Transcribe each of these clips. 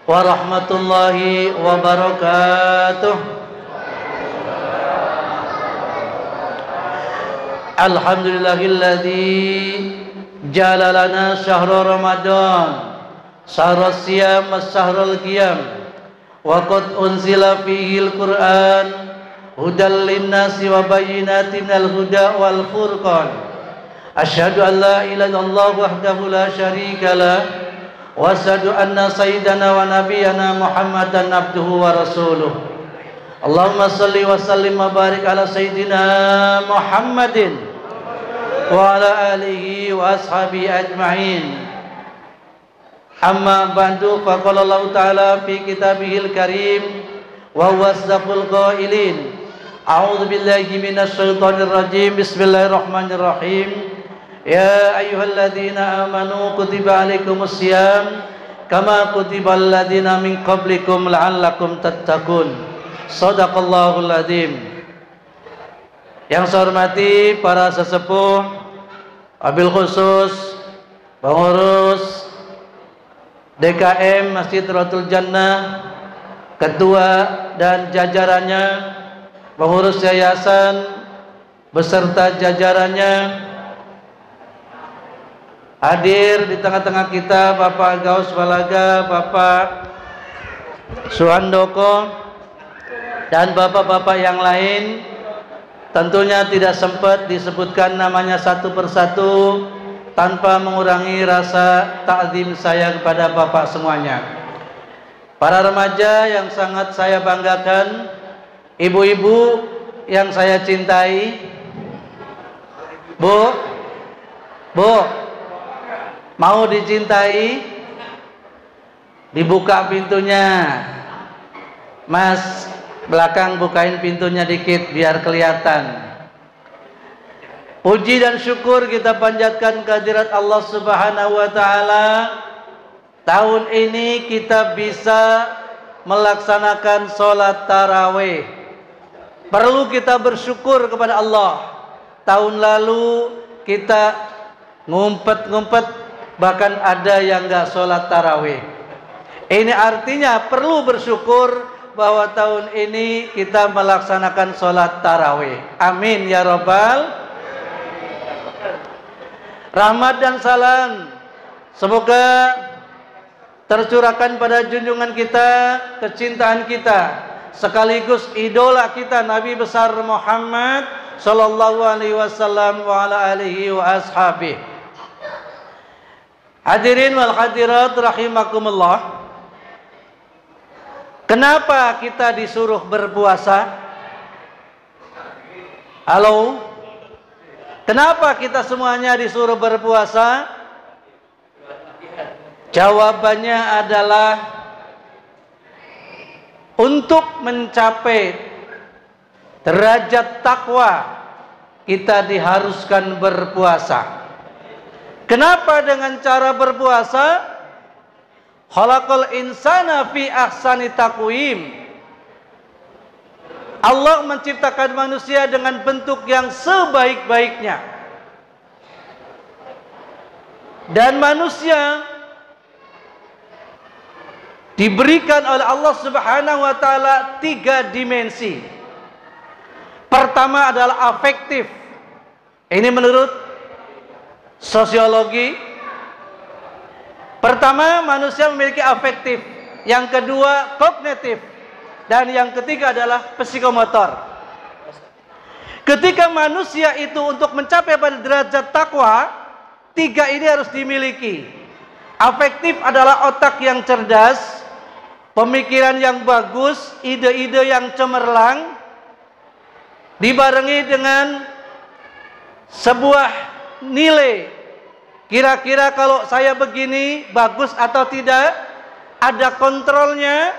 Warahmatullahi wabarakatuh. Alhamdulillahilladzi ja'ala lana syahra Ramadan syahra siyam wa syahrul qiyam wa qad unzila fihi al-Qur'an hudal linnasi wa bayyinatin minal huda wal furqan. Asyhadu an la ilaha illallah wahdahu la syarika lah wa asyhadu anna sayyidana wa nabiyyana Muhammadan abduhu wa rasuluh. Allahumma salli wa sallim wa barik ala sayyidina Muhammadin wa ala alihi wa ashabihi ajma'in. Amma ba'du, faqala Allah ta'ala fi kitabihil karim wa huwa asdaqul qailin. A'udzu billahi minasy syaithanir rajim. Bismillahirrahmanirrahim. Ya ayyuhalladzina amanu kutiba alaikumus syiyam kama kutibal ladzina min qablikum la'allakum tattaqun. Shadaqallahul adzim. Yang saya hormati para sesepuh, wabil khusus pengurus DKM Masjid Rotul Jannah, ketua dan jajarannya, pengurus yayasan beserta jajarannya, hadir di tengah-tengah kita Bapak Gaus Balaga, Bapak Suhandoko, dan bapak-bapak yang lain. Tentunya tidak sempat disebutkan namanya satu persatu tanpa mengurangi rasa ta'zim saya kepada bapak semuanya. Para remaja yang sangat saya banggakan, ibu-ibu yang saya cintai, Bu, mau dicintai? Dibuka pintunya. Mas, belakang bukain pintunya dikit biar kelihatan. Puji dan syukur kita panjatkan kehadirat Allah Subhanahu wa taala. Tahun ini kita bisa melaksanakan sholat tarawih. Perlu kita bersyukur kepada Allah. Tahun lalu kita ngumpet-ngumpet, bahkan ada yang nggak sholat tarawih. Ini artinya perlu bersyukur bahwa tahun ini kita melaksanakan sholat tarawih. Amin ya robbal. Rahmat dan salam semoga tercurahkan pada junjungan kita, kecintaan kita, sekaligus idola kita Nabi besar Muhammad sallallahu alaihi wasallam wa ala alihi wa ashabihi. Hadirin wal hadirat rahimakumullah. Kenapa kita disuruh berpuasa? Halo? Kenapa kita semuanya disuruh berpuasa? Jawabannya adalah untuk mencapai derajat takwa kita diharuskan berpuasa. Kenapa dengan cara berpuasa? Khalaqal insana fi ahsani taqwim. Allah menciptakan manusia dengan bentuk yang sebaik-baiknya. Dan manusia diberikan oleh Allah Subhanahu wa taala 3 dimensi. Pertama adalah afektif. Ini menurut sosiologi. Pertama, manusia memiliki afektif. Yang kedua, kognitif. Dan yang ketiga adalah psikomotor. Ketika manusia itu untuk mencapai pada derajat takwa, 3 ini harus dimiliki. Afektif adalah otak yang cerdas, pemikiran yang bagus, ide-ide yang cemerlang, dibarengi dengan sebuah nilai. Kira-kira kalau saya begini bagus atau tidak, ada kontrolnya,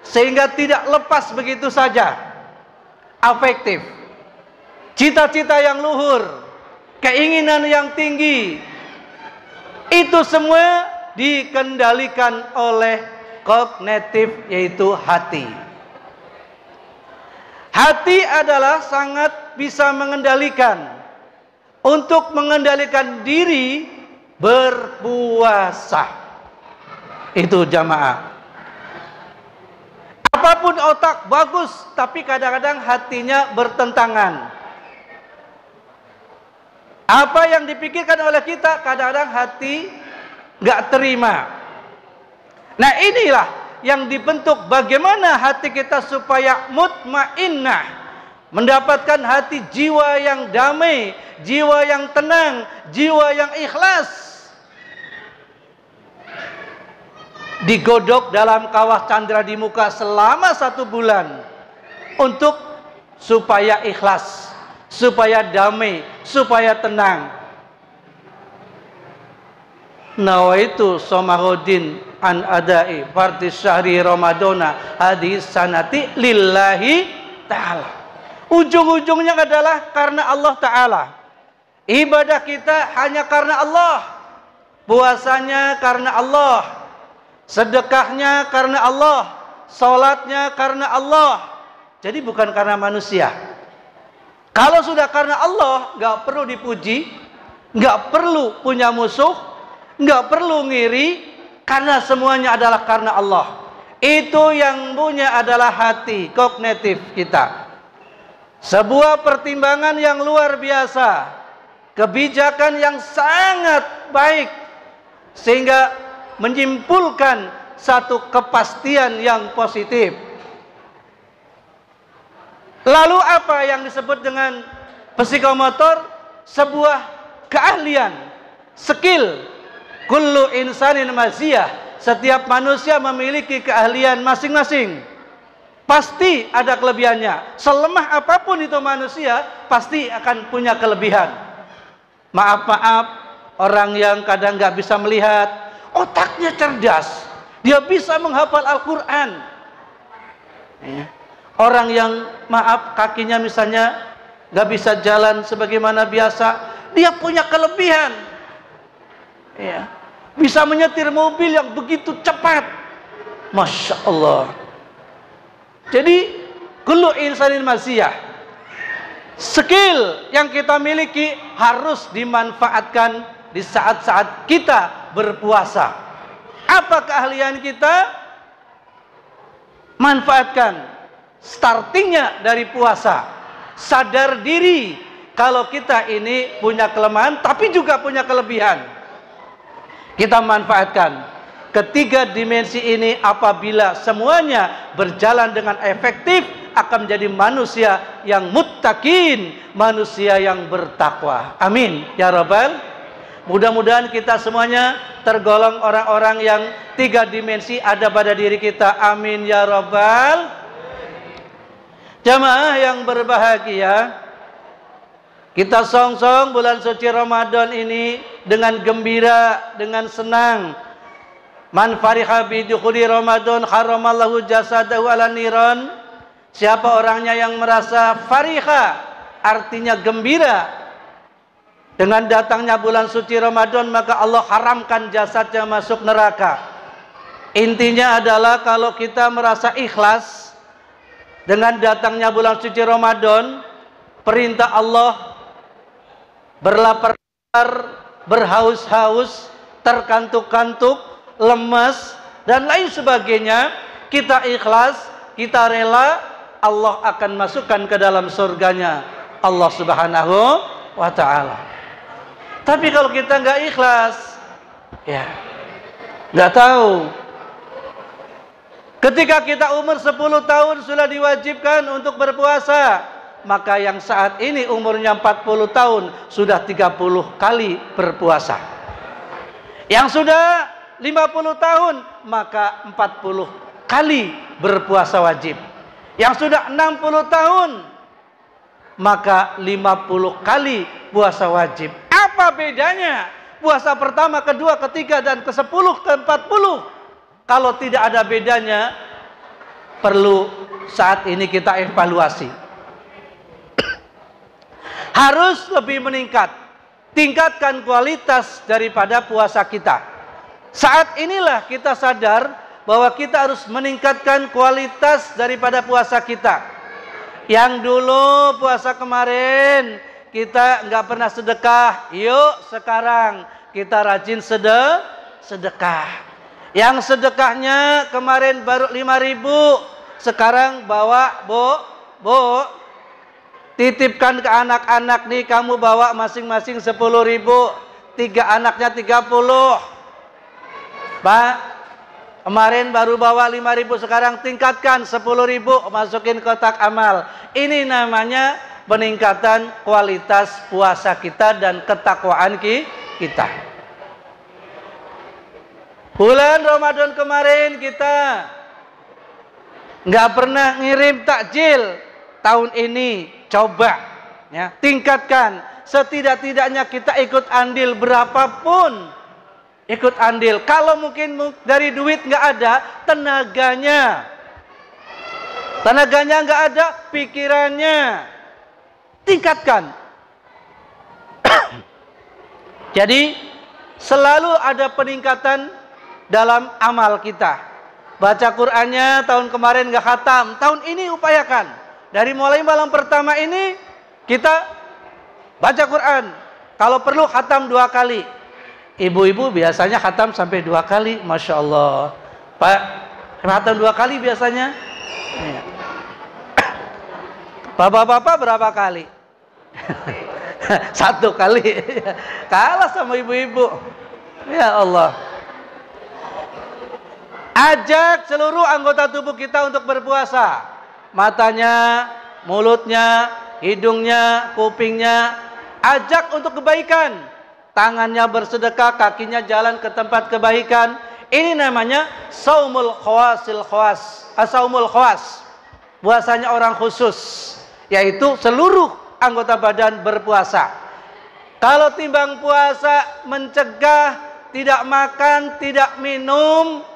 sehingga tidak lepas begitu saja. Afektif, cita-cita yang luhur, keinginan yang tinggi, itu semua dikendalikan oleh kognitif, yaitu hati. Hati adalah sangat bisa mengendalikan. Untuk mengendalikan diri, berpuasa. Itu jamaah. Apapun otak bagus, tapi kadang-kadang hatinya bertentangan. Apa yang dipikirkan oleh kita, kadang-kadang hati nggak terima. Nah, inilah yang dibentuk bagaimana hati kita supaya mutmainnah, mendapatkan hati jiwa yang damai, jiwa yang tenang, jiwa yang ikhlas. Digodok dalam kawah candra di muka selama 1 bulan untuk supaya ikhlas, supaya damai, supaya tenang. Nawaitu somahodin an adai fardi syahri ramadana hadis sanati lillahi ta'ala. Ujung-ujungnya adalah karena Allah Ta'ala. Ibadah kita hanya karena Allah. Puasanya karena Allah. Sedekahnya karena Allah. Salatnya karena Allah. Jadi bukan karena manusia. Kalau sudah karena Allah, nggak perlu dipuji, nggak perlu punya musuh, nggak perlu ngiri, karena semuanya adalah karena Allah. Itu yang punya adalah hati, kognitif kita. Sebuah pertimbangan yang luar biasa, kebijakan yang sangat baik, sehingga menyimpulkan satu kepastian yang positif. Lalu apa yang disebut dengan psikomotor? Sebuah keahlian, skill. Kullu insanin maziyah. Setiap manusia memiliki keahlian masing-masing. Pasti ada kelebihannya. Selemah apapun itu manusia, pasti akan punya kelebihan. Maaf-maaf, orang yang kadang nggak bisa melihat, otaknya cerdas, dia bisa menghafal Al-Quran. Orang yang maaf kakinya misalnya nggak bisa jalan sebagaimana biasa, dia punya kelebihan. Bisa menyetir mobil yang begitu cepat, masya Allah. Jadi kullu insanin maziyah. Skill yang kita miliki harus dimanfaatkan di saat-saat kita berpuasa. Apa keahlian kita? Manfaatkan. Startingnya dari puasa. Sadar diri kalau kita ini punya kelemahan tapi juga punya kelebihan. Kita manfaatkan. Ketiga dimensi ini apabila semuanya berjalan dengan efektif, akan menjadi manusia yang muttaqin, manusia yang bertakwa. Amin ya rabbal. Mudah-mudahan kita semuanya tergolong orang-orang yang 3 dimensi ada pada diri kita. Amin ya rabbal. Jamaah yang berbahagia, kita song-song bulan suci Ramadan ini dengan gembira, dengan senang. Man fariha bi dukhuli Ramadan haramallahu jasadahu ala niran. Siapa orangnya yang merasa fariha, artinya gembira dengan datangnya bulan suci Ramadan, maka Allah haramkan jasadnya masuk neraka. Intinya adalah kalau kita merasa ikhlas dengan datangnya bulan suci Ramadan, perintah Allah, berlapar-lapar, berhaus-haus, terkantuk-kantuk, lemas, dan lain sebagainya, kita ikhlas, kita rela, Allah akan masukkan ke dalam surganya Allah Subhanahu wa ta'ala. Tapi kalau kita nggak ikhlas, ya nggak tahu. Ketika kita umur 10 tahun sudah diwajibkan untuk berpuasa, maka yang saat ini umurnya 40 tahun sudah 30 kali berpuasa. Yang sudah 50 tahun maka 40 kali berpuasa wajib. Yang sudah 60 tahun, maka 50 kali puasa wajib. Apa bedanya puasa pertama, kedua, ketiga, dan ke-10, ke-40? Kalau tidak ada bedanya, perlu saat ini kita evaluasi. Harus lebih meningkat. Tingkatkan kualitas daripada puasa kita. Saat inilah kita sadar bahwa kita harus meningkatkan kualitas daripada puasa kita. Yang dulu puasa kemarin kita nggak pernah sedekah, yuk sekarang kita rajin sedekah. Yang sedekahnya kemarin baru 5.000, sekarang bawa bu, titipkan ke anak-anak nih, kamu bawa masing-masing 10.000, 3 anaknya 30. Pak, kemarin baru bawa 5.000, sekarang tingkatkan 10.000, masukin kotak amal. Ini namanya peningkatan kualitas puasa kita dan ketakwaan kita. Bulan Ramadan kemarin kita nggak pernah ngirim takjil. Tahun ini coba ya, tingkatkan. Setidak-tidaknya kita ikut andil berapapun. Ikut andil. Kalau mungkin dari duit nggak ada, tenaganya nggak ada, pikirannya tingkatkan. Jadi selalu ada peningkatan dalam amal kita. Baca Qur'annya tahun kemarin nggak khatam, tahun ini upayakan. Dari mulai malam pertama ini kita baca Qur'an. Kalau perlu khatam 2 kali. Ibu-ibu biasanya khatam sampai 2 kali, Masya Allah. Pak, khatam 2 kali biasanya. Bapak-bapak berapa kali? 1 kali. Kalah sama ibu-ibu. Ya Allah. Ajak seluruh anggota tubuh kita untuk berpuasa. Matanya, mulutnya, hidungnya, kupingnya. Ajak untuk kebaikan. Tangannya bersedekah, kakinya jalan ke tempat kebaikan. Ini namanya saumul khawasil khawas. Asaumul khawas. Puasanya orang khusus. Yaitu seluruh anggota badan berpuasa. Kalau timbang puasa mencegah tidak makan, tidak minum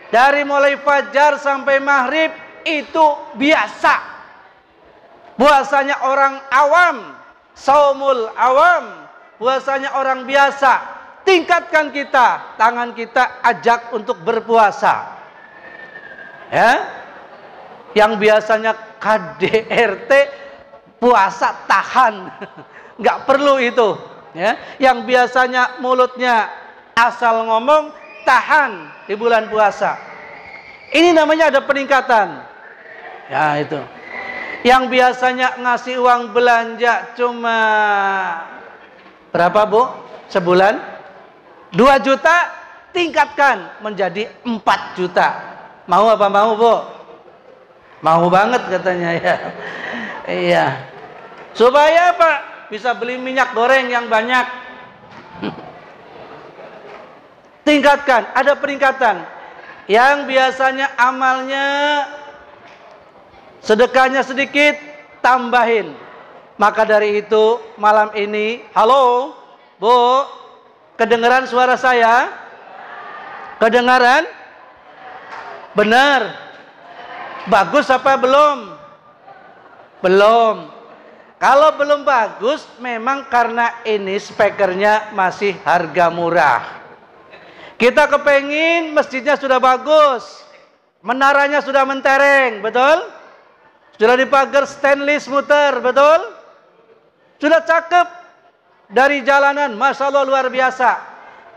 dari mulai fajar sampai maghrib, itu biasa. Puasanya orang awam, saumul awam, puasanya orang biasa. Tingkatkan kita, tangan kita ajak untuk berpuasa. Ya, yang biasanya KDRT puasa tahan, nggak perlu itu. Ya, yang biasanya mulutnya asal ngomong tahan di bulan puasa. Ini namanya ada peningkatan. Ya itu. Yang biasanya ngasih uang belanja cuma berapa Bu? Sebulan 2 juta, tingkatkan menjadi 4 juta. Mau apa mau Bu? Mau banget katanya ya. Iya. Supaya apa? Bisa beli minyak goreng yang banyak. Tingkatkan, ada peningkatan. Yang biasanya amalnya sedekahnya sedikit, tambahin. Maka dari itu malam ini, halo Bu, kedengaran suara saya? Kedengaran? Benar? Bagus apa belum? Belum. Kalau belum bagus, memang karena ini speakernya masih harga murah. Kita kepengin masjidnya sudah bagus, menaranya sudah mentereng, betul? Sudah dipagar stainless muter, betul? Sudah cakep dari jalanan, Masya Allah luar biasa.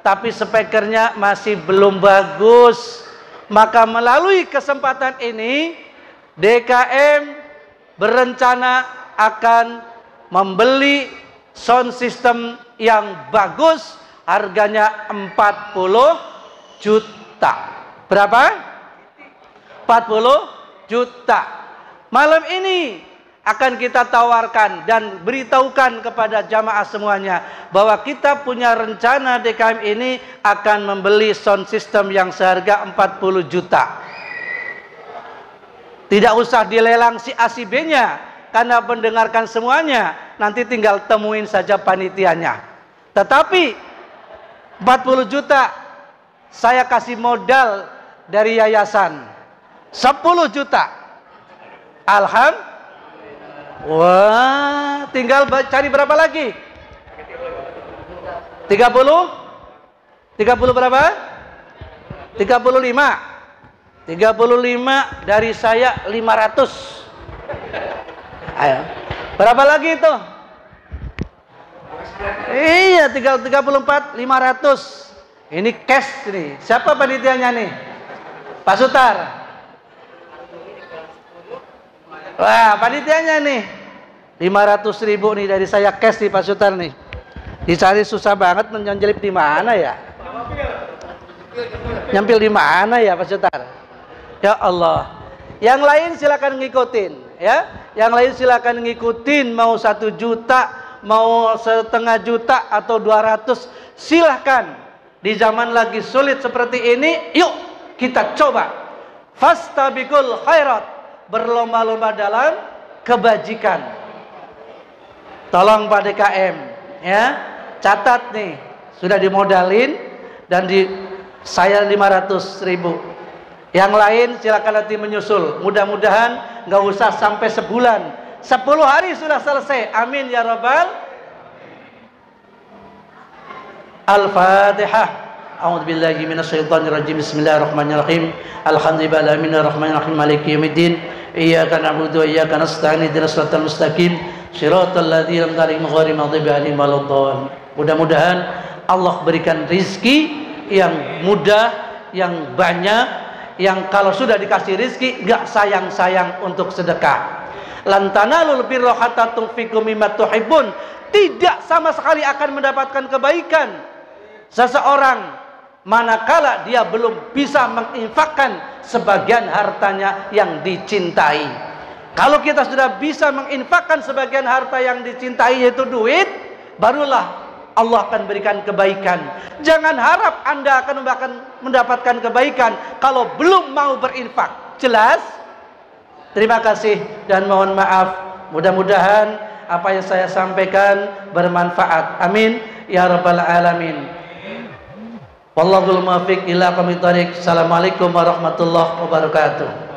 Tapi speakernya masih belum bagus. Maka melalui kesempatan ini, DKM berencana akan membeli sound system yang bagus. Harganya 40 juta. Berapa? 40 juta. Malam ini akan kita tawarkan dan beritahukan kepada jamaah semuanya bahwa kita punya rencana DKM ini akan membeli sound system yang seharga 40 juta. Tidak usah dilelang si A si B-nya, karena mendengarkan semuanya, nanti tinggal temuin saja panitianya. Tetapi 40 juta saya kasih modal dari yayasan, 10 juta. Alhamdulillah. Wah, tinggal cari berapa lagi? 30? 30 berapa? 35. 35 dari saya 500. Ayo. Berapa lagi itu? Iya, 34 500. Ini cash nih. Siapa panitianya nih? Pak Sutar. Wah, panitianya nih. 500.000 nih dari saya cash nih Pak Sutar nih. Dicari susah banget, nyelip di mana ya? Nyampil di mana ya Pak Sutar? Ya Allah. Yang lain silakan ngikutin, ya. Yang lain silakan ngikutin, mau 1 juta, mau 1,5 juta atau 200, silahkan. Di zaman lagi sulit seperti ini, yuk kita coba. Fastabiqul khairat, berlomba-lomba dalam kebajikan. Tolong Pak DKM, ya. Catat nih, sudah dimodalin dan saya 500.000. Yang lain silakan nanti menyusul. Mudah-mudahan nggak usah sampai sebulan, 10 hari sudah selesai. Amin ya rabbal. Al-Fatihah. A'udzubillahi minasyaitonirrajim. Bismillahirrahmanirrahim. Alhamdulillahirrahmanirrahim. Maliki yaumiddin. Iyyaka na'budu wa iyyaka nasta'in. Ihdinas siratal mustaqim. Shiratal ladzina an'amta 'alaihim ghairil maghdubi 'alaihim waladdallin. Mudah-mudahan Allah berikan rizki yang mudah, yang banyak, yang kalau sudah dikasih rizki gak sayang-sayang untuk sedekah. Lan tanalul birra hatta tunfiqu mimma tuhibbun. Tidak sama sekali akan mendapatkan kebaikan seseorang manakala dia belum bisa menginfakkan sebagian hartanya yang dicintai. Kalau kita sudah bisa menginfakkan sebagian harta yang dicintai, yaitu duit, barulah Allah akan berikan kebaikan. Jangan harap Anda akan mendapatkan kebaikan kalau belum mau berinfak. Jelas? Terima kasih dan mohon maaf. Mudah-mudahan apa yang saya sampaikan bermanfaat. Amin ya rabbal alamin. Wallahul muwaffiq ila aqwamit thoriq. Assalamualaikum warahmatullahi wabarakatuh.